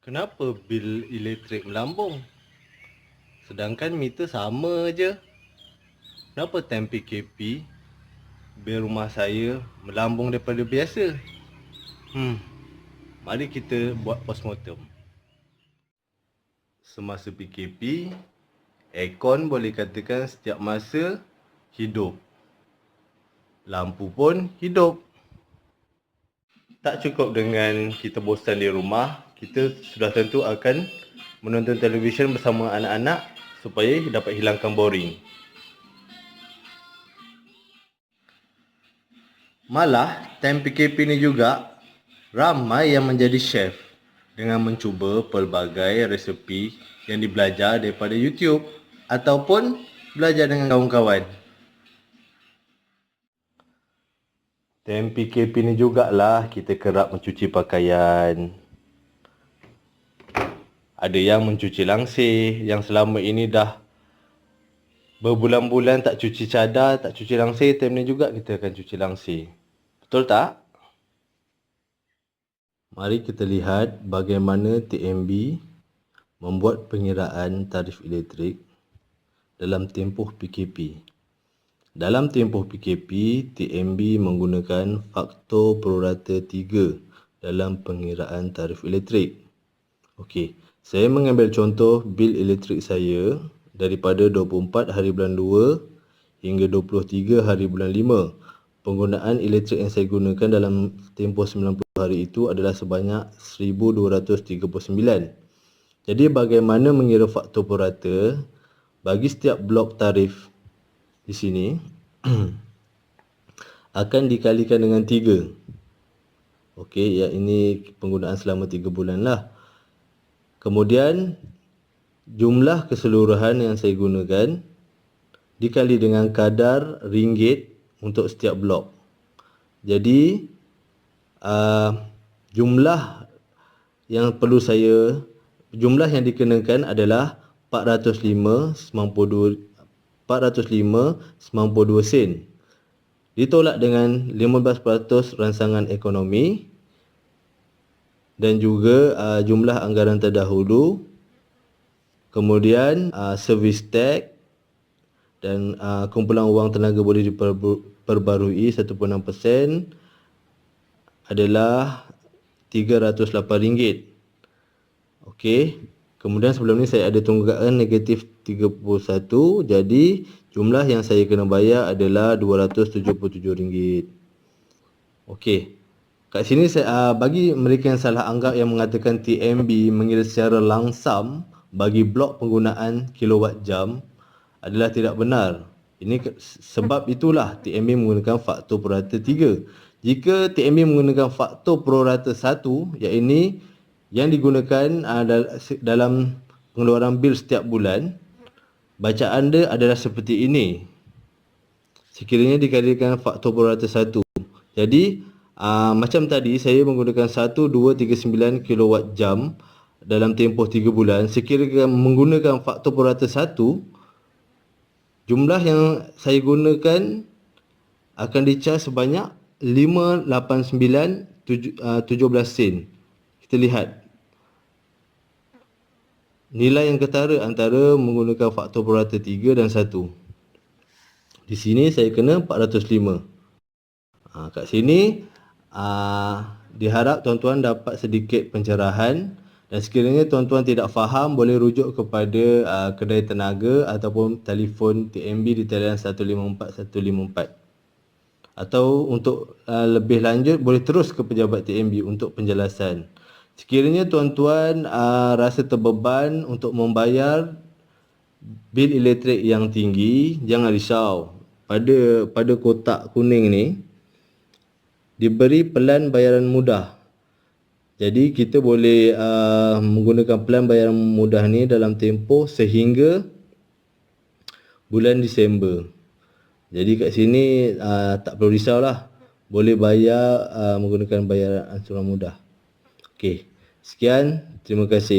Kenapa bil elektrik melambung? Sedangkan meter sama je. Kenapa time PKP bil rumah saya melambung daripada biasa? Mari kita buat postmortem. Semasa PKP, aircon boleh katakan setiap masa hidup. Lampu pun hidup. Tak cukup dengan kita bosan di rumah, kita sudah tentu akan menonton televisyen bersama anak-anak supaya dapat hilangkan boring. Malah, time PKP ni juga, ramai yang menjadi chef dengan mencuba pelbagai resepi yang dibelajar daripada YouTube ataupun belajar dengan kawan-kawan. Time PKP ni jugalah kita kerap mencuci pakaian. Ada yang mencuci langsir, yang selama ini dah berbulan-bulan tak cuci cadar, tak cuci langsir, time ni juga kita akan cuci langsir. Betul tak? Mari kita lihat bagaimana TMB membuat pengiraan tarif elektrik dalam tempoh PKP. Dalam tempoh PKP, TMB menggunakan faktor prorata 3 dalam pengiraan tarif elektrik. Okey, saya mengambil contoh bil elektrik saya daripada 24 hari bulan 2 hingga 23 hari bulan 5. Penggunaan elektrik yang saya gunakan dalam tempoh 90 hari itu adalah sebanyak 1239. Jadi bagaimana mengira faktor prorata bagi setiap blok tarif di sini akan dikalikan dengan 3. Okey, ya ini penggunaan selama 3 bulan lah. Kemudian jumlah keseluruhan yang saya gunakan dikali dengan kadar ringgit untuk setiap blok. Jadi jumlah yang dikenakan adalah 405.92 sen. Ditolak dengan 15% rangsangan ekonomi dan juga jumlah anggaran terdahulu, kemudian servis tax dan kumpulan wang tenaga boleh diperbarui 1.6% adalah RM308. Okey. Kemudian sebelum ni saya ada tunggakan negatif 31, jadi jumlah yang saya kena bayar adalah RM277. Okey. Kat sini saya bagi mereka yang salah anggap yang mengatakan TMB mengira secara langsam bagi blok penggunaan kilowatt jam adalah tidak benar. Ini sebab itulah TMB menggunakan faktor prorata 3. Jika TMB menggunakan faktor prorata 1, iaitu yang digunakan dalam pengeluaran bil setiap bulan, bacaan dia adalah seperti ini. Sekiranya dikalikan faktor prorata 1. Jadi macam tadi saya menggunakan 1239 kilowatt jam dalam tempoh 3 bulan. Sekiranya menggunakan faktor prorata 1, jumlah yang saya gunakan akan dicas sebanyak 589.17 sen. Kita lihat nilai yang ketara antara menggunakan faktor prorata 3 dan 1. Di sini saya kena 405. Kat sini diharap tuan-tuan dapat sedikit pencerahan, dan sekiranya tuan-tuan tidak faham boleh rujuk kepada kedai tenaga ataupun telefon TMB di talian 154 154. Atau untuk lebih lanjut boleh terus ke pejabat TMB untuk penjelasan. Sekiranya tuan-tuan rasa terbeban untuk membayar bil elektrik yang tinggi, jangan risau. Pada kotak kuning ni diberi pelan bayaran mudah. Jadi kita boleh menggunakan pelan bayaran mudah ni dalam tempoh sehingga bulan Disember. Jadi kat sini tak perlu risaulah. Boleh bayar menggunakan bayaran ansuran mudah. Okey, sekian. Terima kasih.